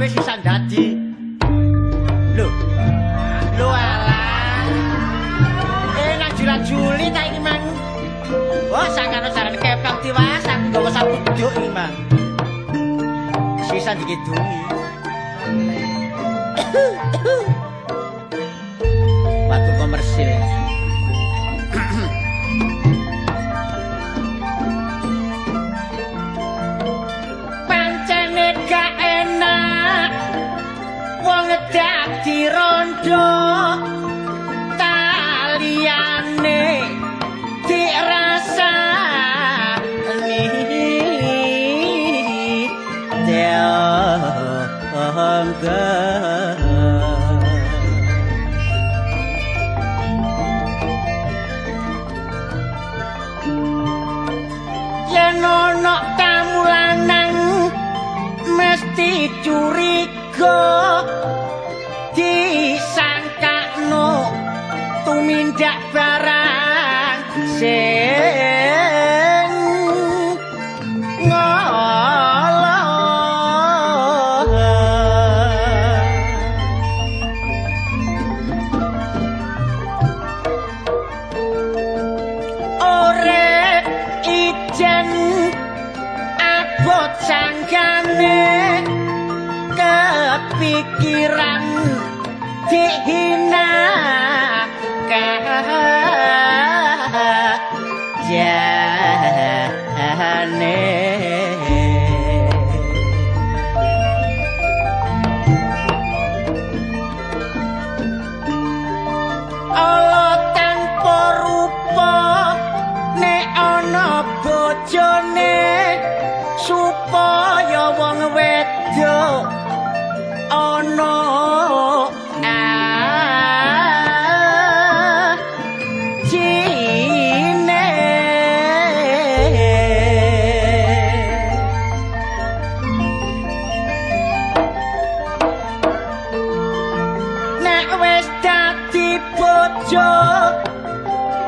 wis sisan dadi. Lho alah. Nang Juli ta iki mang. Oh, sakane sarane kepang diwasa nggawa sapu duk iki mang. Sisan dikidungi. Waktu komersil. Pancene gak enak wong dadi rondo taliane dirasa yen ana tamu lanang mesti curiga disangkakno tumindak barang sing ngolo ore ijen abot sanggane kepikiran dihina jane Allah tanpa rupa nek ana bojone supaya wong wedok ana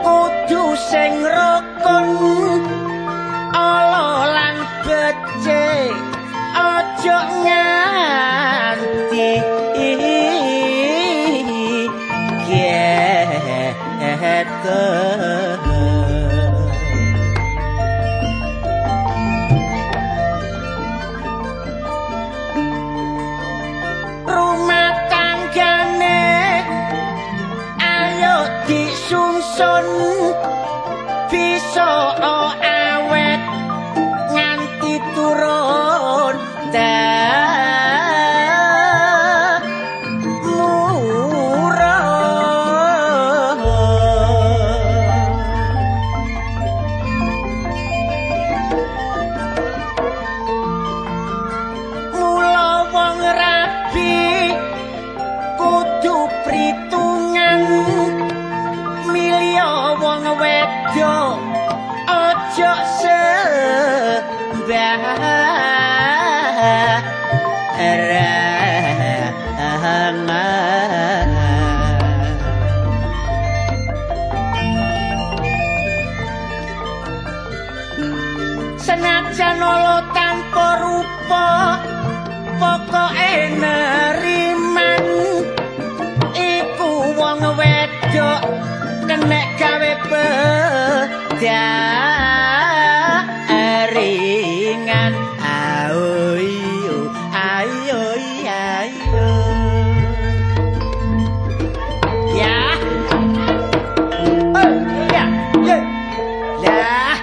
kudu sing rukun ala lan becik aja nganti gitu rumah tanggane ayo disungsun bisa awet nganti turun mula wong rabi kudu pritungan milya wong wedok aja sembarangan senajan olo tanpa rupa pokoke neriman iku wong wedok kenek gawe ringan ayo ayo ayo ya oh ya lah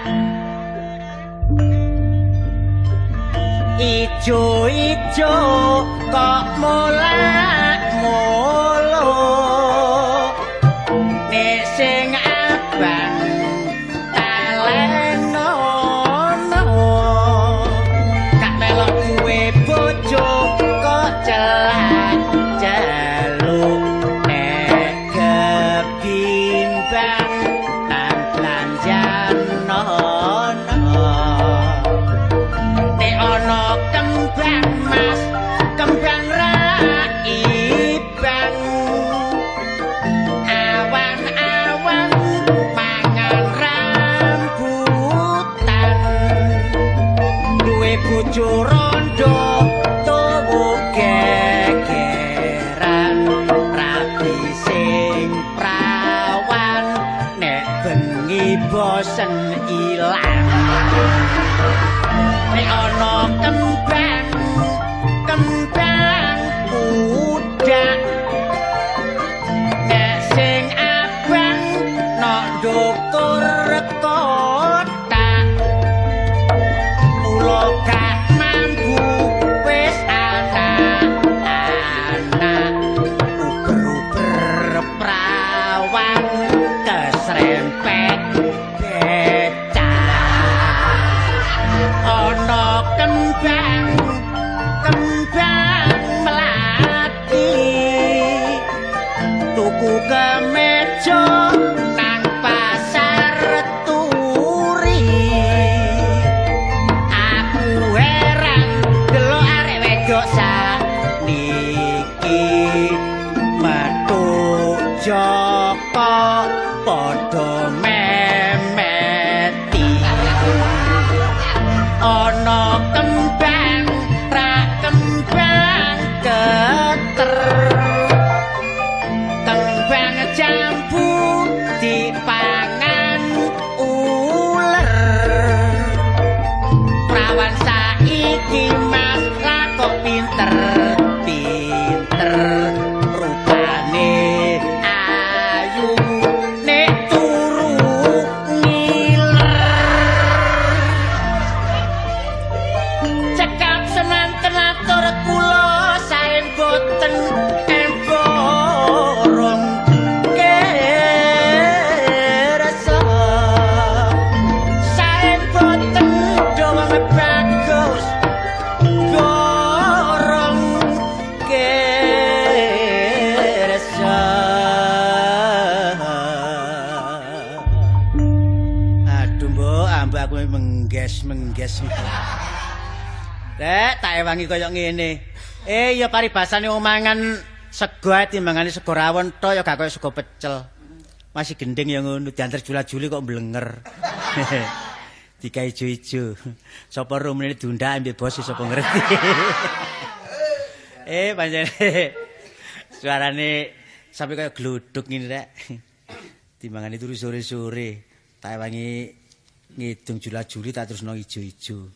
ijo-ijo kok molak molo nek sing abang kembang mas kembang ra ning prawan nek bengi bosen ilang nek ana kembang udak nek sing abang nok ndukur kotak mula gak mampu wis anak-anak uber-uber prawan keserempet becak ana kembang melati tuku kemeja nang pasar turi aku heran delok arek wedok saniki metu Joko padha memeti ana kembang ra kembang keter kembang jambu dipangan uler prawan saiki mas lakok pinter rupane ayu nek turu ngiler cekap semanten atur kula saen boten emborong kersa saen boten doang bagus borong kersa aduh mbok ambak aku mengges Rek, tak ewangi kaya ngene. Ya paribasane omangan sego timbangane sego rawon tok ya gak kaya sego pecel. Masih gendeng ya ngono, diantar jula-juli kok mblenger. Dika ijo-ijo. Sapa rumene diundak ambek bos sapa ngerti. Pancene suarane sampe kaya gluduk ngene rek. Timbangane turu sore-sore, tak ewangi ngidung jula-juli tak terusno ijo-ijo.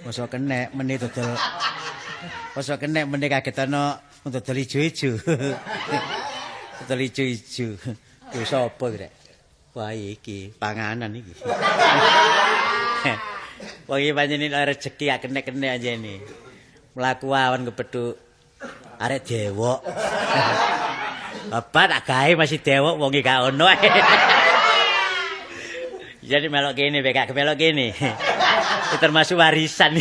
Mosok kenek meneh dodol. Mosok kenek meneh kaget ana dodol ijo-ijo. Dodol ijo-ijo. Ku sapa iki rek? Wah iki panganan iki. Wong iki pancen rezeki gak kenek-kenek anjene. Mlaku awan kepethuk arek dewok. Bapak tak gawe masih dewok wong iki gak ono. Jadi melok kene gak melok kene. Termasuk warisan.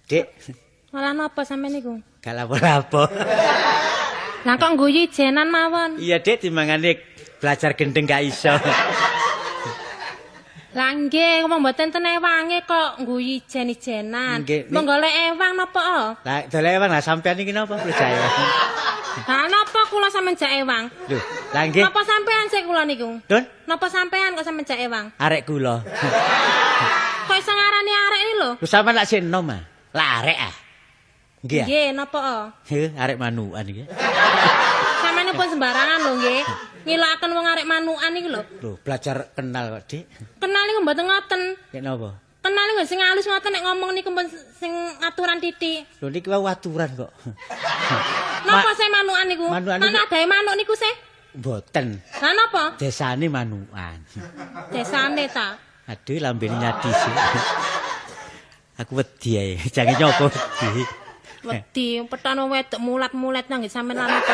Dik, malah napa sampeyan niku? gak lapo-lapo. Lah kok ngguyu ijenan mawon? Iya, Dik, timbangane belajar gendeng gak iso. Lah nggih, kok mboten ten ewange kok ngguyu ijen-ijenan. Mong golek ewang napa? Lah dolek ewang lah sampean iki napa percaya? Lah napa kula sampeyan jak ewang? Lho, lah nggih. Napa sampeyan sik kula niku? Don, Napa sampeyan kok sampeyan jak ewang? arek kula. Kok iso ngarani arek iki lho? Lho sampean lak sik enom ah. Lah arek ah. Nggih. Nggih, napa? Arek manukan iki. Sampeyan pun sembarangan lho nggih. Ngilokaken wong arek manukan iki lho. Lho, belajar kenal kok, Dik. Kenal niku mboten ngoten. Nek napa? Kenal niku sing halus ngoten nek ngomong niku pun sing aturan titik. Lho niki wae aturan kok. Napa sih manukan niku? Manukan Mana niku- adae manuk niku sih? Mboten. Lah napa? Desane manukan. Desane ta. Aduh lambene nyadi sih. Aku wedi ae, jange nyoba wedi. Wedi petana wedok mulat-mulat nang nggih sampean lan apa.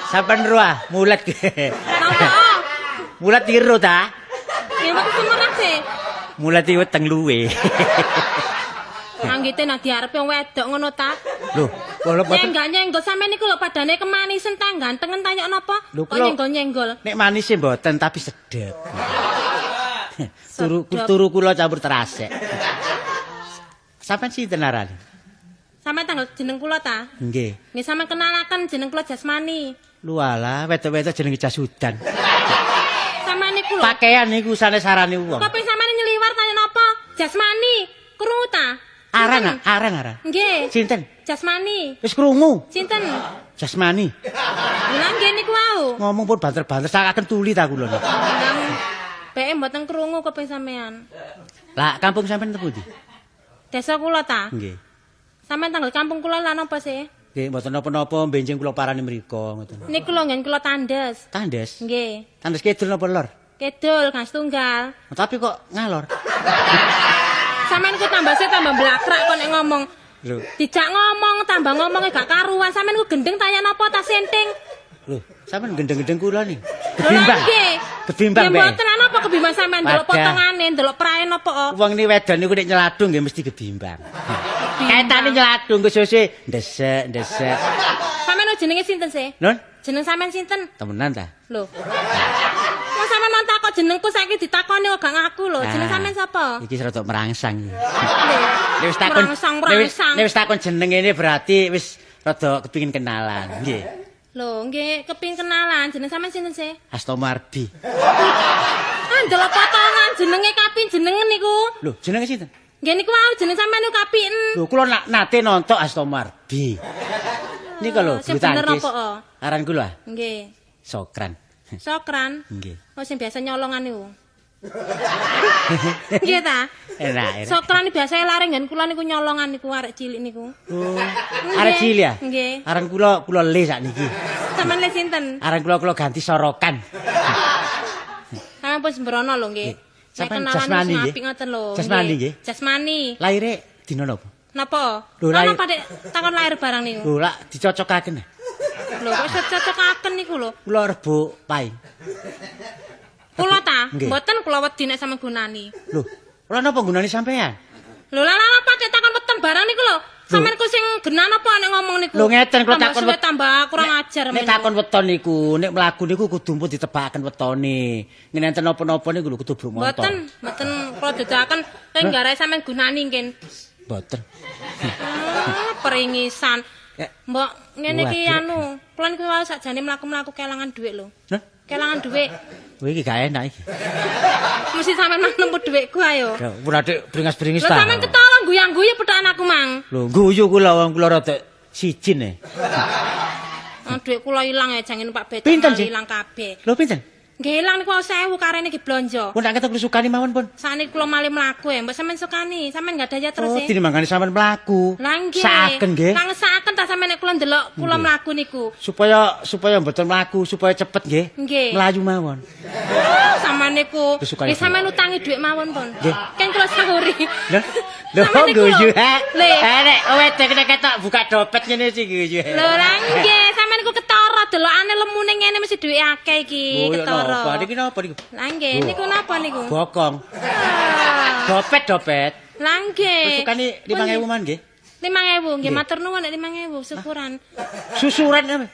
Sampeyan ro ah, mulet. Napa? Mulet tiru ta? Nggih mboten semerah sih. Mulet iki weteng luwe. Anggite nek diarepe wong wedok ngono ta. Lho, kula boten Nyenggol sampean niku lho padane kemanisen ta gantengen ta yok napa? Lho, Kok kula- nyenggol-nyenggol. nek manis e mboten tapi sedep. Turu kula campur terasek. Sampeyan sinten arane? Sampeyan tanggal jeneng kula ta? Nggih. Nggih sampean kenalaken jeneng kula Jasmani. Lualah, wedok-wedok jenenge Jasudan. Sampeyan niku lho. Pakaian niku sanes sarane wong. Kok sampeyan nyeliwar kaya napa? Jasmani. Krungu ta? Arang. Nggih. Sinten? Jasmani. Wis krungu. Sinten? Jasmani. Lah nggih niku wau. Ngomong pun banter-banter sakaken tuli ta kula niku. Beke mboten krungu keping sampean. Lah kampung sampean tepu ndi? Desa kula ta? Nggih. Sampeyan tanggal kampung kula lan apa sih? Nggih, mboten napa-napa benjing kula parani mriku ngoten. Niku lho ngen kula tandes. Tandes. Nggih. Tandes kidul napa lor? Kidul Kang Setunggal. Tapi kok ngalor? Sampeyan ku tambah blakrak kok nek ngomong. Lho. Dijak ngomong tambah ngomongnya gak karuan. Sampeyan ku gendeng tanya napa ta senting? Lho, sampean gendeng-gendeng kula nih. Kebimbang. Kebimbang ya mboten ana apa kebimbang sampean ndelok potongane, ndelok praen apa kok. Wong ni wedon niku nek nyeladung nggih mesti kebimbang. Kaitane nyeladung ku sese ndesek. Sampeyan jenenge sinten sih? Nun? Jeneng sampean sinten? Temenan ta? Lho. Wong sampean non takok jenengku saiki ditakoni kok gak ngaku lho. Jeneng sampean sapa? Iki rada merangsang. Nek wis takon jeneng ini berarti wis rada kepingin kenalan, nggih. Lho, nggih kepingin kenalan. Jeneng sampean sinten sih? Astomardi. Ah, ndelok potongan jenenge kapin jenengen niku. Lho, jenenge sinten? Nggih niku wau jeneng sampean niku kapin. Lho, kula nate nonton Astomardi. Niki lho, sing bener apa? Aran kula. Nggih. Sokran. Sokran. Nggih. Oh sing biasa nyolongan niku. Nggih ta? Enak. Sokran biasa lare nggen kula niku nyolongan niku arek cilik niku. Oh. Arek cilik ya? Nggih. Aran kula le sakniki. Sampeyan le sinten? Aran kula ganti Sorokan. Sampeyan pun sembrono lho nggih. Sampeyan Jasmani nggih. Apik ngoten lho. Jasmani nggih. Jasmani. Laire dina napa? Napa? Lho, Ana padhe takon lahir barang niku. Lho, lak dicocokaken. Lho, kok cocokaken niku lho. Kula Rebo Paing. Kula ta? Nggih. Mboten kula wedi nek sampe gunani. Lho, kula napa gunane sampean? Lho, lah apa nek takon weten barang niku lho. Sampeyan ku sing genan apa nek ngomong niku? Lho ngeten kula takon tambah kurang ajar men. Nek takon weton niku, nek mlaku niku kudu pun ditebaken wetone. Ngenen napa-napa niku lho kudu bruk montor. Mboten kula dedaken ing garae sampeyan gunani ngen. Mboten. Peringisan. Mbok ngene iki anu, kula niku wae sakjane mlaku-mlaku kelangan dhuwit lho. Hah? Kelangan dhuwit. Kowe iki gak enak iki. Mesti sampean nemu dhuwitku ayo. Ya, ora dik bringas-bringis Lho ta. sampean ketara guyang-guyu petak anakku mang. Lho, guyu kula wong kula rada sijin e. Dhuwit kula ilang ya jange numpak becak ilang kabeh. Lho pinten? Nggih ilang niku 1000 karene iki blonjo. Pun tak ketok sukani mawon pun. Sakniki kula malih mlaku ya, mbok sampean sukani, sampean enggak daya terus Oh, dene mangane sampean mlaku. Lah nggih. Saken nggih. Nangsaken ta sampean nek kula ndelok kula mlaku niku. Supaya mboten mlaku, supaya cepet nggih. Nggih. Mlayu mawon. Sampeyan niku. Sukani Nggih sampean utangi dhuwit mawon pun. Nggih. Kan kula sahuri. Lho guyu ha. Le. Nek wedok nek ketok buka dompet ngene sih guyu. Lho lah nggih, sampean niku ketara delokane lemune ngene mesti dhuwit akeh iki, ketara. Napa niki napa niku? Lah nggih, niku napa niku? Bokong. Ah. Dompet. Lah nggih. Sukani 5.000 man nggih. 5.000 nggih matur nuwun nek 5.000 syukuran. Susuran apa?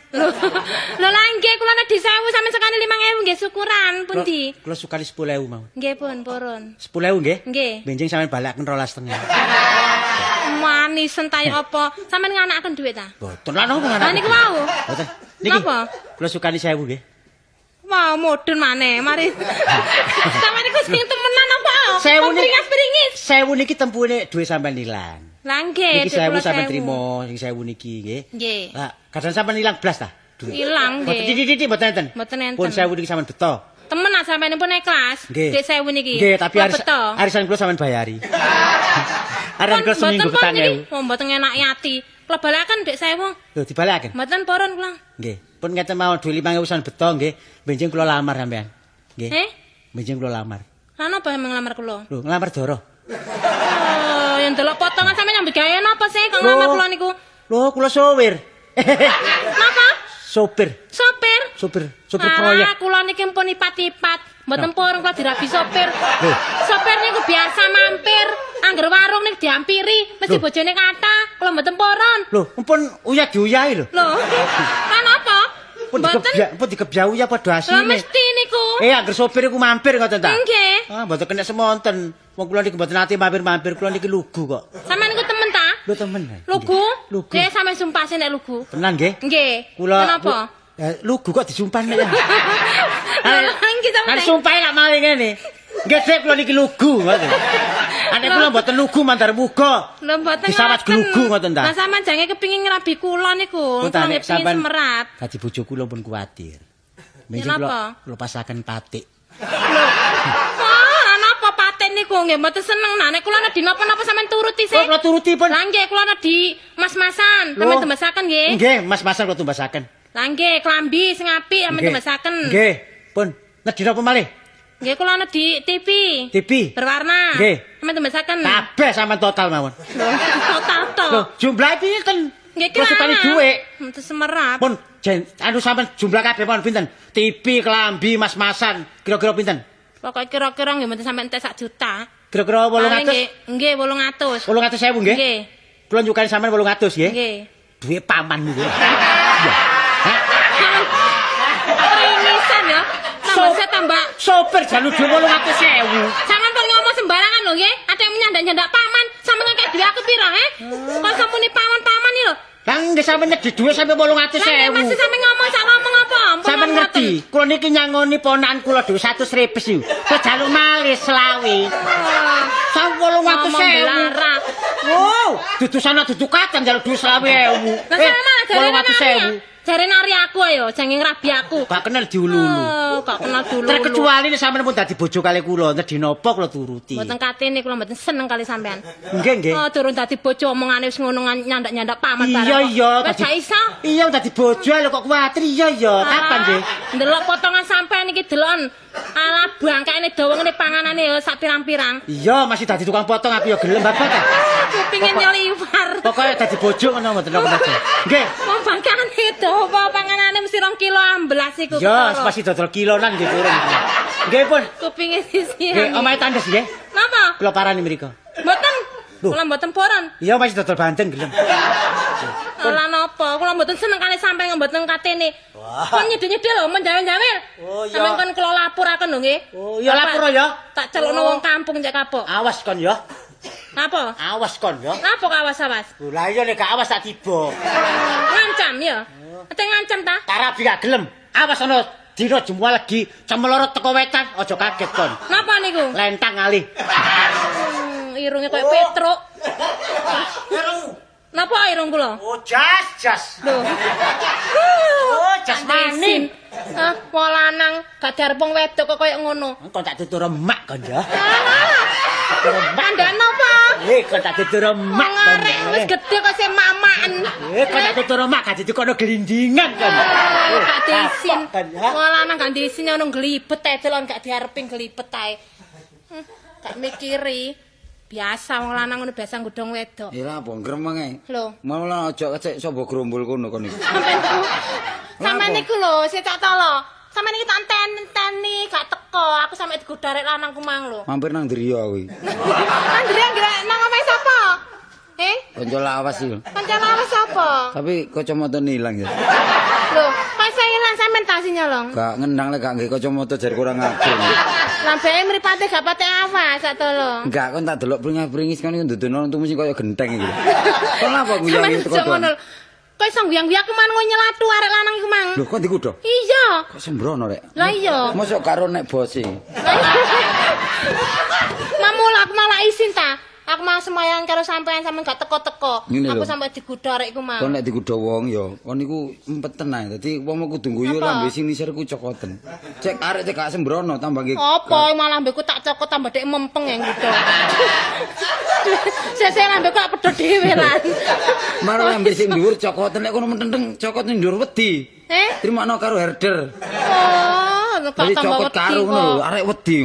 Lho lah nggih kula nek 1000 sampe sekali 5.000 nggih syukuran pundi? Kula sukani 10.000 mawon. Nggih pun purun. 10.000 nggih? Nggih. Benjing sampean balaken 12,5. Manis entai apa? Sampeyan nganakaken dhuwit ta? Boten lah napa Lah niku wau. Boten. Niki. Napa? Kula sukani 1.000 nggih. Wah, modern maneh. Mari. Sampeyan niku sing temenan apa? 1.000 niki. Pringis. 1.000 niki tempune dhuwit sampean ilang. Lah nggih, Niki 1.000 sampean trimo, sing 1.000 niki nggih. Nggih. Lah, kadang sampean ilang blas ta? Ilang Boten nggih. titik-titik mboten enten. Mboten enten. Pun 1.000 niki sampean beto. Temenan sampeyan pun ikhlas. Nggih. Dek 1000 niki. Nggih, tapi beto. arisan kula sampean bayari. Arisan kula seminggu petang ewu. Oh, mboten enaki ati. Kula balaken dek 1000. Lho dibalaken. Mboten purun kula. Nggih. Pun ngeten mawon dhuwit 5.000 sampean beto nggih. Benjing kula lamar sampean. Nggih. Benjing kula lamar. Lah napa yang ngelamar kula? Lho, ngelamar Doro. Oh, yang delok potongan sampeyan nyambi gawe napa sih kang ngelamar kula niku? Lho, kula sopir. Napa? Sopir. Sopir. Sopir proyek. Ah, kula niki pun ipat-ipat. Mboten purun kula dirabi sopir. Sopir niku biasa mampir, angger warung niku diampiri, mesti bojone kata, kula mboten purun. Lho, mumpun uyah diuyahi lho. Lho. Kan apa? Pun dikebyau ya padha asine. Lah mesti niku. Angger sopir iku mampir ngoten ta? Nggih. Ah, mboten kena semonten. Wong kula niki mboten ate mampir-mampir, kula niki lugu kok. Sampeyan niku temen ta? Lho temen. Lugu? Lugu. Nggih, sampeyan sumpah sih nek lugu. Tenan nggih? Nggih. Kula Kenapa? Lugu kok disumpah nek ya. Lah nggih sampeyan. Kan sumpah lak maling ngene. Nggih sik kula niki lugu ngoten. Anek kula mboten lugu mandar muga. Lho mboten Disawat glugu ngoten ta. Lah sampean jange kepengin ngrabi kula niku. Kula nggih pengin semerap. Dadi bojo kula pun kuwatir. Mesti Kenapa? kula pasaken patik. Ora napa paten niku nggih mboten seneng. Nah nek kula nedhi napa-napa sampean turuti sih. Kula turuti pun. Lah nggih kula nedhi mas-masan. Sampeyan tembesaken nggih. Nggih, mas-masan kula tumbasaken. Lah nggih klambi sing apik sampeyan tembesaken. Nggih, pun. Nedhi napa malih? Nggih kula nedhi TV. TV. Berwarna. Nggih. Sampeyan tembesaken. Kabeh sampean total mawon. Total to. Lho, jumlahe pinten? Nggih Kula sukani dhuwit. Mboten semerap. Pun anu sampean jumlah kabeh pun pinten? TV, klambi, mas-masan, kira-kira pinten? Pokoke kira-kira nggih mboten sampeyan entek 1 juta. Kira-kira 800. Nggih 800. 800.000 nggih? Nggih. Kula nyukani sampean 800 nggih. Nggih. Duwe pamanmu nggih. Iya. Ringisan ya. Tambah sopir jalu dhuwit 800.000. Sampeyan kok ngomong sembarangan lho nggih. Ate nyandak-nyandak paman, sampeyan ngekek dhewe aku pira, Kok samuni paman-paman iki lho. Lah nggih sampeyan nyedhi dhuwit sampe 800.000. Masih sampe ngomong sak ngomong apa? Sampeyan ngerti, kula niki nyangoni ponakan kula dhewe 100 repes iki. Kok jalu malih selawe. Sampe 800.000. Wow, dudu sana dudu katan jalu dhuwit 20.000. Lah 800.000. Jare nari aku ayo, jange ngrabi aku. Gak kenal diululu. Gak kenal dulu. Terkecuali nek sampeyan pun dadi bojo kali kula, nedhi napa kula turuti. Mboten katene kula mboten seneng kali sampean. Nggih, nggih. Oh, durung dadi bojo omongane wis ngono nyandak-nyandak paman bareng. Iya, iya. Wis gak iso. Iya dadi bojo lho kok kuwatir. Iya, iya. Kapan nggih? Ndelok potongan sampean iki delon. Ala bangkane dawa ngene panganane ya sak pirang-pirang. Iya, masih dadi tukang potong aku ya gelem bapak ta. Kepingin nyeliwar. Pokoke dadi bojo ngono mboten apa-apa. Nggih. Wong bangkane dawa panganane mesti 2 kilo amblas iku. Ya, pasti dodol kilonan nggih kurang. Nggih pun. Kepingin sisihan. Nggih, omahe tandes nggih. Napa? Kula parani mriko. Mboten. Kula mboten poron. Iya, masih dodol banten gelem. Ora napa, kula mboten seneng kali sampeyan mboten katene. Kon nyedhi-nyedhi lho, menjawel-jawel. Oh iya. Sampeyan kon kula lapuraken lho nggih. Oh iya lapor ya. Tak celokno wong kampung cek kapok. Awas kon ya. Napa? Awas kon ya. Napa kok awas-awas? Lah iya nek gak awas tak tiba. Ngancam ya. Ate ngancam ta? Tarabi gak gelem. Awas ana dina jemua lagi cemlorot teko wetan, aja kaget kon. Napa niku? Lentang alih. Irunge koyo Petruk. Napa irung kula? Oh, jas. Lho. Oh, jas maning. Ah, wong lanang gak darpung wedok kok koyo ngono. Kon tak tutur emak kon ya. Kandhan napa? Kon tak tutur emak. Arek wis gedhe kok sing mak-maken. Kon tak tutur emak gak dikono gelindingan kon. Gak diisin. Wong lanang gak diisin ono glibet ae delon gak diarepin glibet ae. Gak mikiri. Biasa wong lanang ngono biasa nggodhong wedok. Ya apa gremeng ae. Lho. Malah aja kecek sapa grombol kono kon iki. Sampeyan niku lho, sik tak tolo. Sampeyan iki tak enteni gak teko. Aku sampe digodha arek lanang ku mang lho. Mampir nang Dria kuwi. Andre nang omahe sapa? Kanca lawas iki. Kanca lawas sapa? Tapi kacamatane ilang ya. Lho, kok iso ilang sampean tas nyolong? Gak ngendang lek gak nggae kacamata jar kurang ajar. Lambene mripate gak pate awas sak tolong. Enggak kon tak delok pringis-pringis kan iku ndudono untu mesti kaya genteng iki. Kon apa guyangi teko ngono. Kok iso guyang-guyang aku man nyelatu arek lanang iku mang. Lho kok dikudo? Iya. Kok sembrono rek? Lah iya. Mosok karo nek bose. Mamula aku malah isin ta. Aku mau sembahyang karo sampean gak teko-teko. Ngene Aku lho. sampe digodha arek iku mang. Kon nek dikudo wong ya, kon niku empeten ae. Dadi wong kudu guyu Apa? lambe sing nisir ku cokoten. Cek arek cek gak sembrono tambah nggih. Apa malah mbeku tak cokot tambah dek mempeng yang gitu. Sesuk lambeku tak pedhot dhewe lan. Marang lambe sing dhuwur cokoten nek kono menteng cokot ning dhuwur wedi. Trimakno karo herder. Oh, kok Jadi tambah cokot wedi karo ngono lho, arek wedi.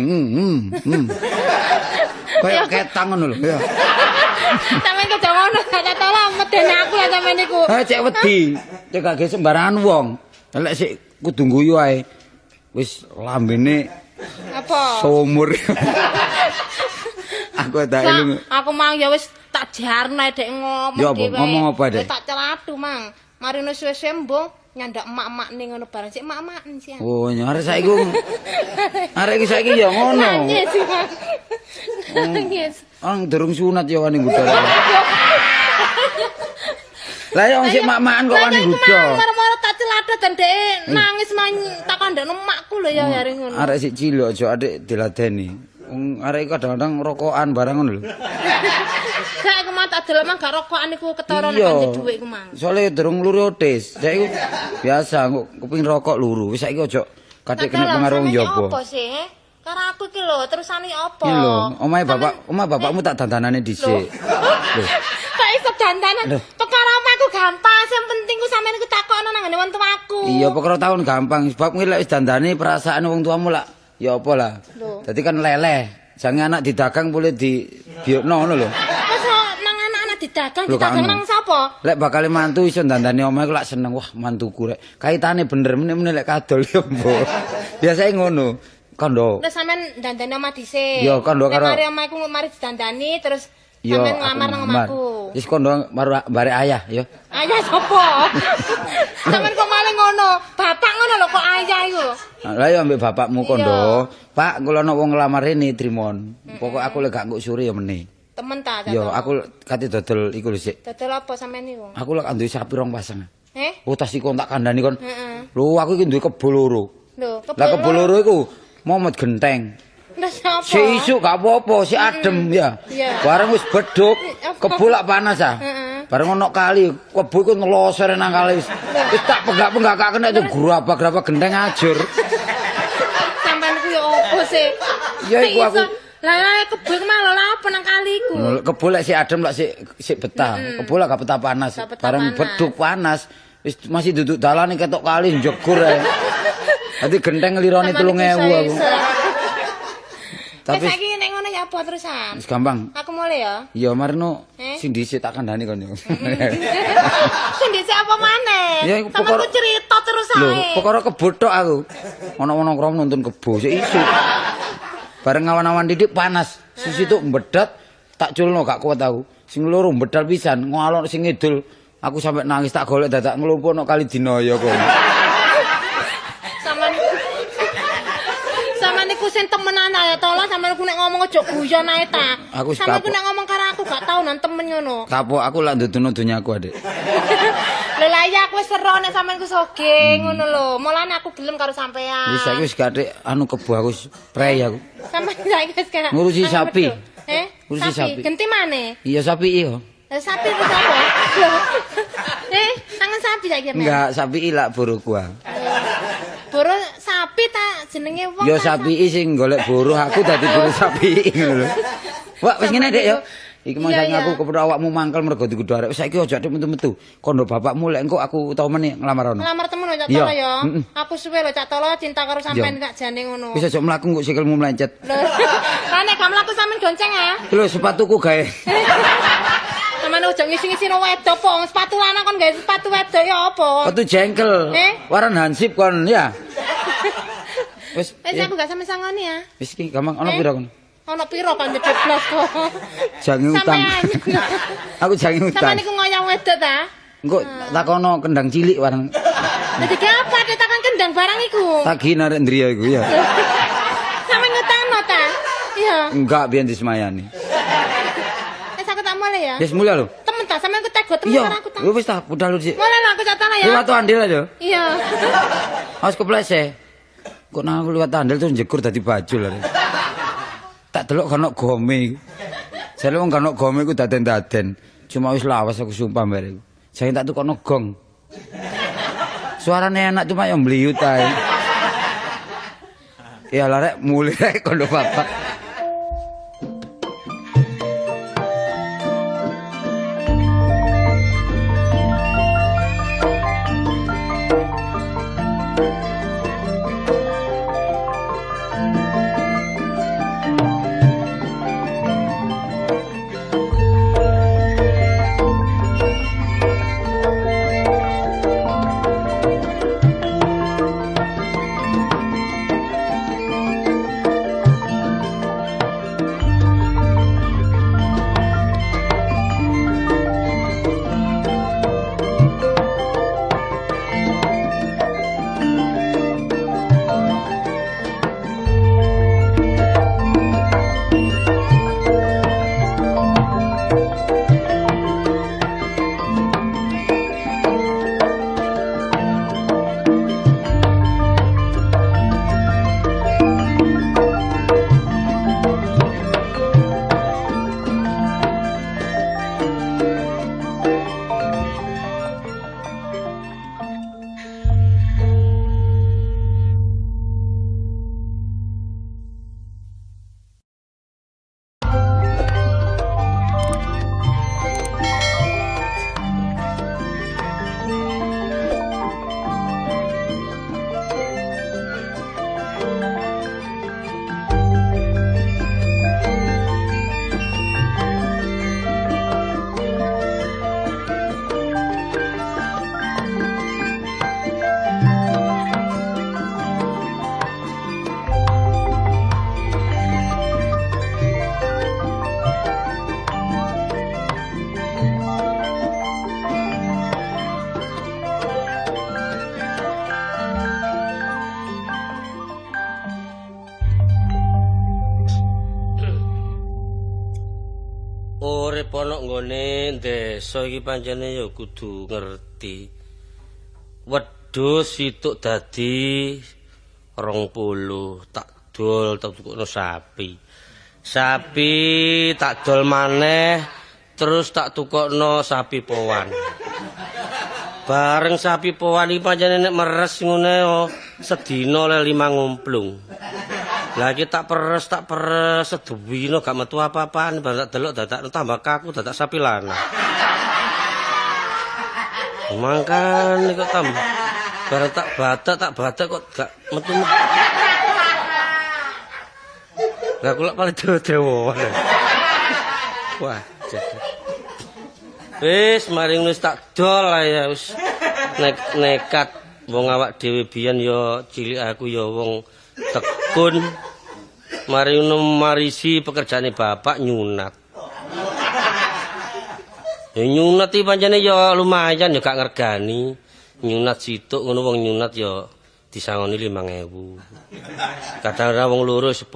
Kayak ketang ngono lho, ya. Sampeyan kok ngono gak tolong medeni aku ya sampeyan niku. Ha cek wedi. Cek gak sembarangan wong. Lek sik kudu guyu ae. Wis lambene Apa? sumur. Aku tak eling. Aku mang ya wis tak jarno dek ngomong Ya apa? dhewe. Ngomong apa, Dek? Tak celatu mang. Marino suwe-suwe mbok nyandak emak-emak ning ngono bareng sik emak-emaken sih. Oh, arek saiki arek iki saiki ya ngono. Nangis. Nangis. Orang durung sunat ya wani nggodha. Lah ya wong sik mak-makan kok wani nggodha. Maro-maro tak celatu dan dek nangis tak kandhane emakku lho ya hari ngono. Arek sik cilik aja adik diladeni. Wong arek kadang-kadang rokokan barang ngono lho. Gak aku mau tak delok mang gak rokokan iku ketara nek Iya. kanthi dhuwit iku mang. Soale durung luru otis. Saiki biasa kok kepengin rokok luru. Wis saiki aja katik kena pengaruh wong njaba. Apa sih? Karo aku iki lho, terusane apa? Iki lho, omah bapakmu tak dandanane dhisik. Lho. Kok iso dandanan? Loh. Perkara omahku gampang, sing penting ku sampeyan iku takokno nang ngene wong tuaku. Iya, perkara tahun gampang. Sebab kuwi lek wis dandani perasaan wong tuamu lah. Ya apa lah. Loh. Dadi kan leleh. Jangan anak didagang boleh dibiokno ngono lho. Masa nang anak-anak didagang Lho, didagang kan. nang sapa? Lek bakal mantu iso dandani omah iku lak seneng. Wah, mantuku rek. Kaitane bener meneh lek kadol ya, Mbok. Biasane ngono. Kondo. Nek sampean dandani omah dhisik. Iya, kondo Nek karo- mari omahku mari didandani terus Yo, sampean ngamar nang omahku. Wis kondo bare ayah ya. Ayah sapa? Sampeyan kok malah ngono. Bapak ngono lho kok ayah iku. Lah ya ambek bapakmu kondo. Iya. Pak, kula ana wong nglamar rene Trimon. Pokok aku lek gak nguk sore ya meneh. Temen ta. Yo, aku kate dodol iku lho sik. Dodol apa sampean niku? Aku lek duwe sapi rong pasang. Eh? Oh, tas iku tak kandhani kon. Heeh. Lho, aku iki duwe kebo loro. Lho, Lah kebo loro iku momot genteng. Lah sapa? Si isuk gak apa-apa, si adem ya. Iya. Bareng wis beduk, kebo lak panas ah. Heeh. Bareng ono kali, kebo iku ngelosor nang kali wis. Wis tak penggak-penggak gak kena itu grabak-grabak genteng ajur. Sampeyan ku ya opo sih? Ya, iku aku. Lah kebul mah lho apa nang kali iku? Kebo lek si adem lak si betah. Kebo lak gak betah panas. Gak betah Bareng panas. beduk panas. Wis masih duduk dalane ketok kali njegur ae. Dadi genteng nglirone 3.000 aku. Tapi Tapi saiki nek ngono ya apa terusan? wis gampang. Aku mulai ya. Ya marno Eh? sing dhisik tak kandhani kon yo. Sing dhisik apa maneh? Ya, iku Sampeyan pokok- ku cerita terus Lho, ae. perkara kebo tok aku. Ono-ono krom nonton kebo sik isuk. Bareng awan-awan didik panas. Sisi tuk mbedat tak culno gak kuat aku. Sing loro mbedal pisan, ngalor sing ngidul. Aku sampe nangis tak golek dadak nglumpuhno kali dinaya kok. Sampeyan niku sing temenan ae tolong sampeyan ku nek ngomong aja guyon ae ta. Aku wis Sampeyan ku kapok. nek ngomong karo aku gak tau nang temen ngono. Kapok aku lak nduduno donyaku, Adik. Lha lah ya aku wis sero nek sampeyan ku soge ngono lho. Mulane aku gelem karo sampeyan. Wis saiki wis gathik anu kebo aku wis prei aku. Sampeyan saiki wis gak Ngurusi anu sapi. wedhus. Ngurusi sapi. Genti maneh. Iya sapi iya. Lah sapi itu apa? Tangan sapi saiki. Mas? Enggak, sapi ilak buruku. Boro sapi ta jenenge wong. Ya ta, sapi sing golek buruh aku dadi buruh sapi ngono lho. Wah, wis ngene Dik ya. Iki mau Iya, sange iya. aku kepethuk awakmu mangkel mergo dikudu arek. Saiki aja nek metu-metu. Kondo bapakmu lek engko aku tau meneh nglamar ono. Ngelamar temen lho Cak Iya. Tolo ya. Mm-mm. Aku suwe lho Cak Tolo cinta karo sampean Iya. gak jane ngono. Wis aja mlaku kok sikilmu melencet. Lho. Lah nek gak mlaku sampean gonceng ya. Lho sepatuku gawe. Sampeyan ojo ngisi-ngisi no wedok po. Sepatu lanang kon gawe sepatu wedok ya apa? Sepatu jengkel. Waran hansip kon ya. Wis Wis aku gak sampe sangoni ya. wis iki gampang ono pira kon? Ono piro kan jedhet blas kok. Jange utang. Sampeyan. Aku jange utang. Sampeyan niku ngoyong wedok ta? Engko takono kendang cilik warang. Dadi ki apa ditakan kendang barang iku? Tagi narek ndriya iku ya. Sampeyan ngutangno ta? Iya. Enggak biyen dismayani. Wis aku tak mulai ya. Wis mulya lho. Temen ta sampeyan ku tego temen Iya, karo aku ta. wis ta budal lu sik. Mulai lah aku Cak Tolo ya. Liwat andil aja. Iya. Awas keplese. Kok nang aku liwat andil terus njegur dadi bajul. Tak delok kono gome iku. Jare wong kono gome iku daden-daden. Cuma wis lawas aku sumpah bare iku. Jangan tak tukono gong. Suarane enak cuma yang mliut ae. Ya larek mulai rek kono bapak. desa iki pancene ya kudu ngerti. Wedhus situk dadi 20 tak dol tak tukokno sapi. Sapi tak dol maneh terus tak tukokno sapi powan. Bareng sapi powan iki pancene nek meres ngene sedina le 5 ngumplung. Lah iki tak peres sedewino gak metu apa-apaan bareng tak delok dadak tambah kaku dadak sapi lanang. Mangkan kok tambah bareng tak badak kok gak metu. Lah kula paling dewa. Wah, wis maring wis tak dol ya wis nekat wong awak dhewe biyen ya cilik aku ya wong tekun maring marisi pekerjaane bapak nyunat. Ya nyunat iki pancene ya lumayan ya gak ngergani. Nyunat situk ngono wong nyunat ya disangoni 5.000. Kadang-kadang wong loro 10.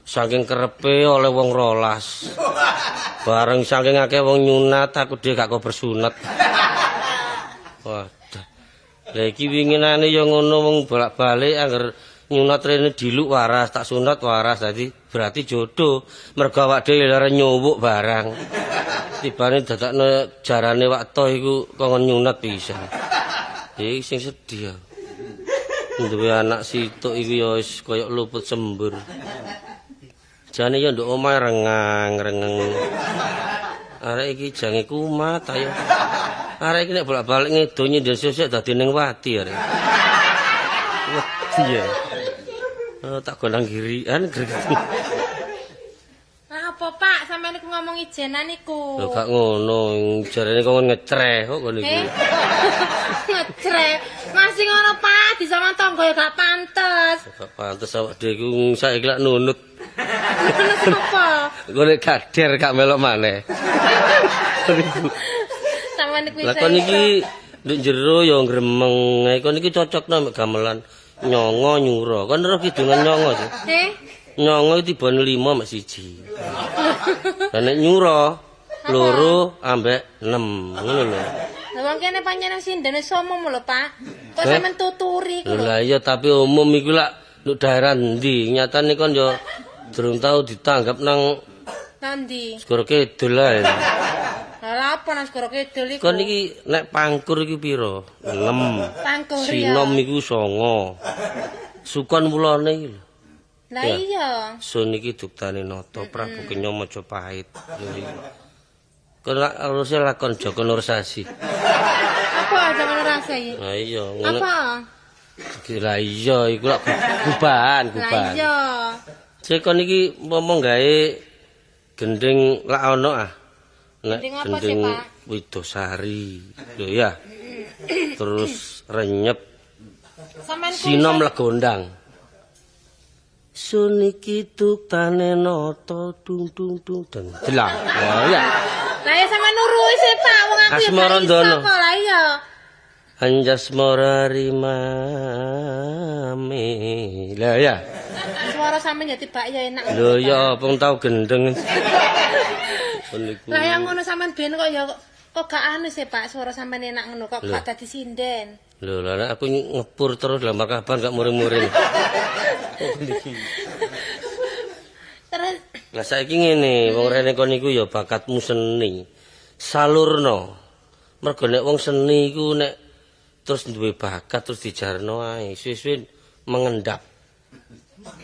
Saking kerepe oleh wong 12. Bareng saking akeh wong nyunat aku dhewe gak kok bersunat. Waduh. Lah iki winginane ya ngono wong bolak-balik angger nyunat rene diluk waras tak sunat waras dadi berarti jodoh. Mergo awak dhewe lara nyuwuk barang. Tibane dadakno jarane waktu iku kongkon nyunat pisan. Iki sing sedih. Duwe anak situk iku ya wis kaya luput sembur. Jane ya nduk omahe rengang-rengeng. Arek iki jange kumat ayo. Arek iki nek bolak-balik ngedo nyindir sesuk dadi ning wati arek. Wah, iya. Tak gondang girian greget. Apa Pak, sampeyan niku ngomong ijenan niku? Lho gak ngono, jarene kok ngecreh kok ngene iki. Ngecreh. Masih ngono Pak, di sama tangga ya gak pantes. Gak pantes awak dhewe iku saiki lak nunut. Nunut apa? Kok nek gader gak melok maneh. Sampeyan niku Lah kon iki nduk jero ya gremeng. Kon iki cocokno mek gamelan nyongo nyuro. Kon ero kidungan nyongo sih. Nyongo iki tibane 5 mek 1. Lah nek nyuro 2 ambek 6 ngono lho. Lah wong kene pancen sindene somom lho, Pak. Kok sampean tuturi iku lho. Lah iya tapi umum iku lak nduk daerah ndi? Nyatane kon yo durung tau ditanggap nang Nandi. Segoro Kidul ae. Lah apa nang Segoro Kidul iku? Kon iki nek pangkur iki pira? 6. Pangkur ya. Sinom iku 9. Sukon mulane iki lho. Lah iya. Sun iki duktane nata Prabu Kenya Majapahit. Kon harusnya lakon Joko Nursasi. Apa Joko Nursasi? Lah iya, ngono. Apa? Lah iya iku lak guban. Lah iya. Sik kon iki momong gawe gending lak ono ah. Nek Gending apa sih, gending Pak? Widosari. Lho ya. Terus renyep Sampeyan sinom legondang. Sun iki duktane nata dung den delang. Oh ya. Lah ya sampeyan nurui sih Pak, wong aku ya Asmara gak iso Ndono. kok. Lah iya. Anjasmara rimame. Lah ya. Suara sampeyan ya tibak ya enak. Lho ya wong tau gendeng. Lah yang ngono sampean ben kok ya kok gak anu sih Pak, suara sampean enak ngono kok gak dadi sinden. Lho lah aku ngepur terus lamar kapan gak muring-muring. Terus Lah saiki ngene, wong rene kon iku ya bakatmu seni. Salurno. Mergo nek wong seni iku nek terus duwe bakat terus dijarno ae, suwe-suwe mengendap.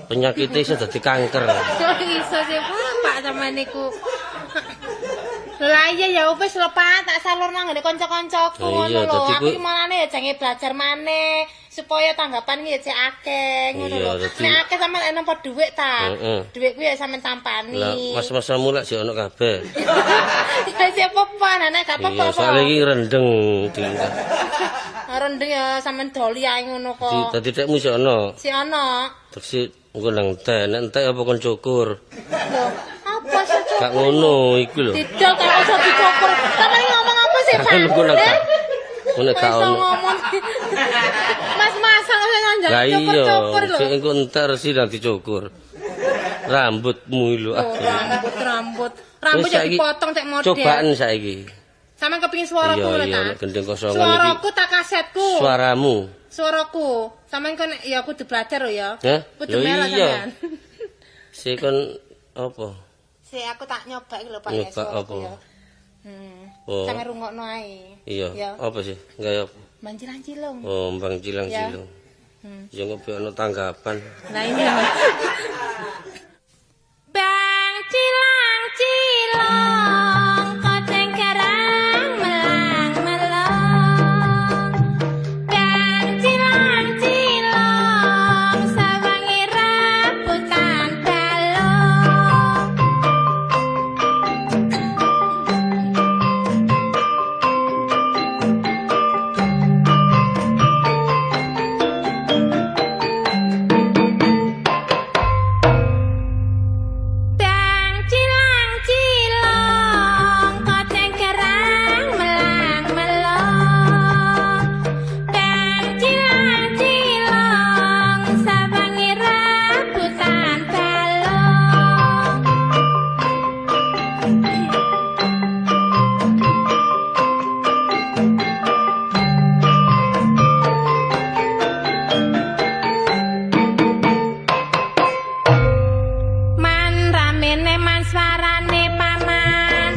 Penyakitnya iso dadi kanker. kok iso sih Pak sampean niku. Lah iya ya wis lho Pak, tak salurno ngene kanca-kancaku Oh, iya, ngono lho. dadi Aku kuwi- iki malane ya jange belajar maneh supaya tanggapan iki ya cek akeh ngono Iya, lho. dadi- Nek akeh sampean enak apa dhuwit ta? Heeh. Dhuwit kuwi ya sampean tampani. Lah mas-masamu lak sik ono kabeh. Ya siapa apa nek gak apa-apa. Iya, soalnya iki rendeng di. Rendeng ya sampean doli ae ngono kok. Dadi tekmu sik ono. Si ana. Terus engko nang entek, nek entek apa kon cukur. Lho, apa sih Cuk? Gak ngono iku lho. Didol kok iso dicukur. Sampeyan ngomong apa sih, Pak? Ngono gak. Eh? Ngono gak Iso ono. ngomong. Mas-masan kok nyanjang Lah iya, cukur-cukur lho. sik engko entek resi nanti cukur. Rambutmu lho. Oh, rambut. Rambut Wis ya saiki dipotong cek model. Cobaan saiki. Sampeyan kepengin suaraku ngono ta? Iya, gendeng kosongan iki. Suaraku tak kasetku. Suaramu. Suaraku. Sampeyan kan ya kudu belajar lho ya. Hah? Kudu Lho melok iya. sampean. Si kon apa? Aku tak nyoba iki lho Pak Nyoba suaraku apa? ya. Oh. Sampe rungokno ae. Iya. Ya. Apa sih? Gaya apa? Mancilang-cilung. Oh, mbang cilang-cilung. Ya ngopi ana tanggapan. Nah iya. Bang cilang-cilung koceng kerang melang-melang. Bang cilang-cilung sawangi rebutan balung. Bang cilang-cilung koceng kerang melang-melang. Bang cilang-cilung sabangi rebutan balung. Man ramene man swarane paman,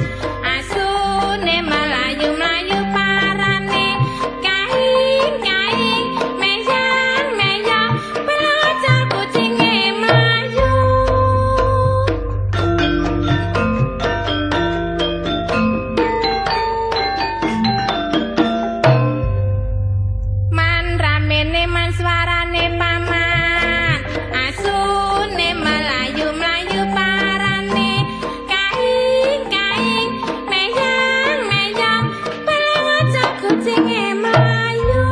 asune melayu-melayu parane, kaing-kaing meyang-meyang, belajar kucinge melayu. Man ramene man swarane paman, asune melayu-melayu parane, kaing-kaing meyang-meyang, paling aja kucinge melayu.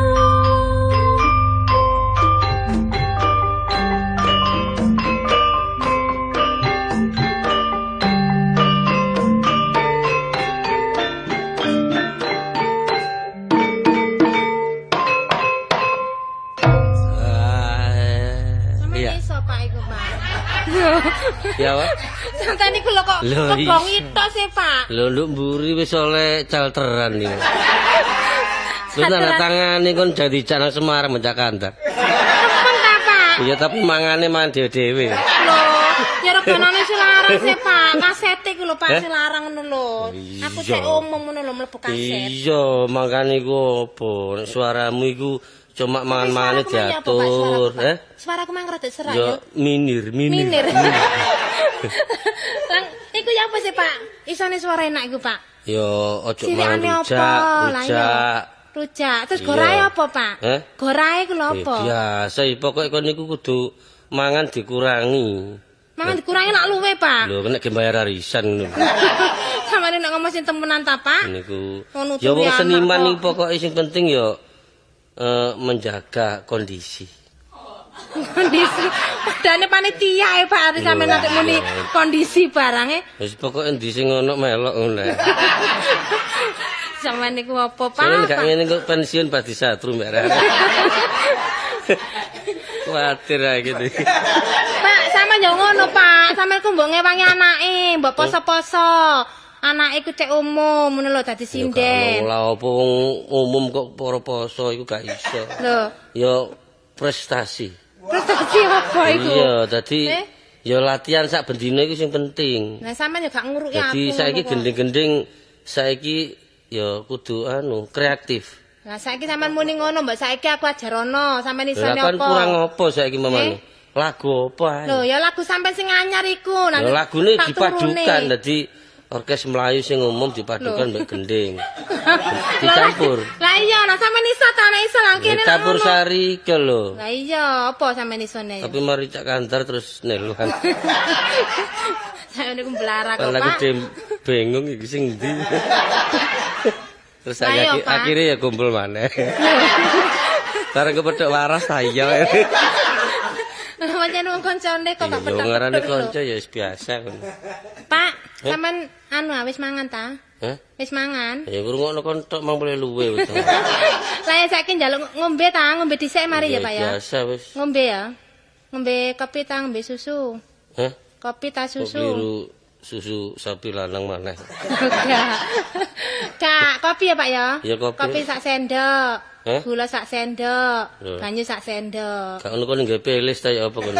Iya. Iso Pak iku Pak. Ya, Pak. Sampeyan iku lho kok Lho, kebong iso. itu sih Pak. Lho nduk mburi wis oleh calteran iki. Wis tanda tangane kon dadi canang Semarang mencak kandak. Temen ta Pak? Iya tapi mangane man dhewe-dhewe. Lho, ya reganane silarang sih Pak. Kaset iku lho Pak Eh? silarang ngono lho. Aku Iya. cek umum ngono lho mlebu kaset. Iya, makane iku apa? Nek suaramu iku cuma mangan-mangane Suaraku mah ya apa, Pak? diatur, Suaraku, Pak? Suaraku mah rada serak Yo ya. minir. Minir. Lang, iku ya apa sih Pak? Isone suara enak iku Pak. Yo ojo mangan Sirane apa? rujak, Lah, iya. rujak. Rujak. Terus Iya. gorahe apa Pak? Eh? Gorahe iku lho apa? Biasa, pokoke kon niku kudu mangan dikurangi. Mangan dikurangi nak luwe Pak. Lho nek ge bayar arisan ngono. Samane nek ngomong sing temenan ta Pak? Niku. Ngono Ya wong turi seniman anak niku pokoke sing penting ya menjaga kondisi. Kondisi. Padane panitia Pak harus sampe nanti muni kondisi barange. Wis pokoke endi sing ono melok ngono. Sampeyan niku apa Pak? Soale gak ngene kok pensiun pas disatru mbak Rara. Kuwatir ae gitu. Pak, sama yo ngono Pak. Sampeyan ku mbok ngewangi anake, mbok poso-poso. Anake ku cek umum ngono lho dadi sinden. Lah apa wong umum kok para poso iku gak iso. Lho, Ya prestasi. prestasi apa iku? Iya, dadi Eh? ya latihan sak bendina iku sing penting. Lah sampeyan yo gak nguruki aku. Dadi saiki ngono kok. gending-gending saiki ya kudu kreatif. Lah saiki sampeyan muni ngono, mbok saiki aku ajarono, sampeyan Lah isone kan apa? kurang apa saiki mamane? Lagu apa ae? Lho, ya lagu sampeyan sing anyar iku. Ya lagune tak dipadukan turune. dadi orkes Melayu sing umum dipadukan mbek gending. Dicampur. Lah iya, nah sampeyan iso ta nek iso lah kene. Campur sari ke lho. Lah iya, apa sampeyan isone? Tapi mari cak kantar terus neluhan. Saya niku mblara kok, Kalau Pak. aku bingung iki sing ndi. Terus Lah iya, Pak. akhirnya ya kumpul maneh. Bareng kepethuk waras ta iya. Pancen wong koncone kok gak Iya, petak. ngarane kanca ya wis biasa ngono. Pak, sampean anu wis mangan ta? Hah? Wis mangan. Ya ngrungokno kon tok mang boleh luwe wis. Lah ya saiki njaluk ngombe ta, ngombe dhisik mari ya, Pak ya. Biasa wis. Ngombe ya. Ngombe kopi ta, ngombe susu. Hah? Kopi ta Kok susu. biru susu sapi lanang maneh. Kak, kopi ya Pak ya? Ya, kopi. Kopi sak sendok. Heh? Gula sak sendok. Loh. Banyu sak sendok. Gak ngono kok nggawe pelis ta ya apa kono.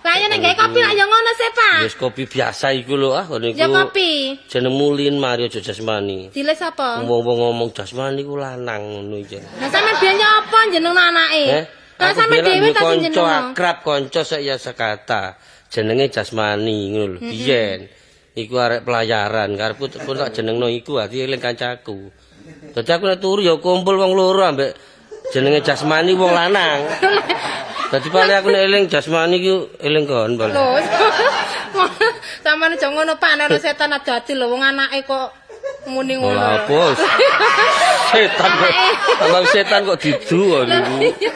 Lah ya nek gawe kopi lah ya ngono sih, Pak. Wis kopi biasa iku lho kono iku. Ya kopi. Jeneng Mulin Mario aja jasmani. Diles apa? Wong-wong ngomong jasmani ku lanang ngono iki. Lah sampe biyen apa jeneng anake? Lah Aku sampe biyen dhewe duwe tak kanca jeneng. akrab, kanca saya sekata. Jenenge jasmani ngono lho. Biyen iku arek pelayaran karepku pun tak jenengno iku ati eling kancaku. Dadi aku nek turu ya kumpul wong loro ambek jenenge jasmani wong lanang. Dadi paling aku nek eling jasmani ku eling kon paling. Lho. Samane aja ngono Pak, nek setan ati lho wong anake kok muni ngono. Lah bos. Setan kok. Tambah setan kok didu kok niku.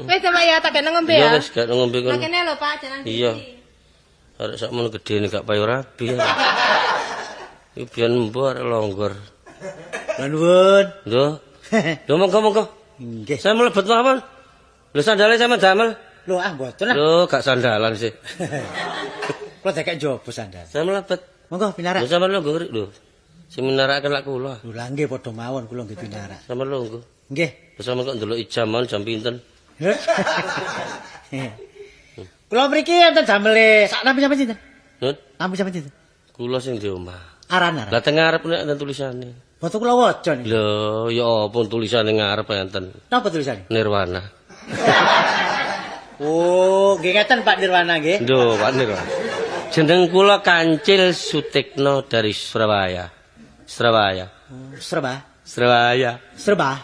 Wis Pak ya tak kene ngombe Iya ya. wis gak ngombe kon. Lah kene lho Pak, jalan Iya. Arek sakmono gedene gak payu rabi. Iki biyen mbuh arek longgor. Lah nuwun. Lho. Lho monggo. Nggih. Saya mlebet mawon. Lho sandale sama damel. Lho mboten lah. Lho gak sandalan sih. Kula dekek njaba sandal. Saya mlebet. Monggo pinarak. Lho sampean longgo rik lho. Sing minarakaken lak kula. Lho lah nggih padha mawon kula nggih pinarak. Sampean longgo. Nggih. Lho sampean kok ndelok jam jam pinten? Kula mriki enten damele sak nampi sampeyan sinten? Nun, Nampi sampeyan sinten? kula sing di omah. Aran-aran. Lah teng ngarep nek enten tulisane. Boten kula waca niki. Lho, ya apa tulisane ngarep enten. Napa tulisane? Nirwana. Oh, nggih ngeten Pak Nirwana nggih. Lho, Pak Nirwana. Jeneng kula Kancil Sutikno dari Surabaya. Surabaya. Serba. Surabaya. Serba.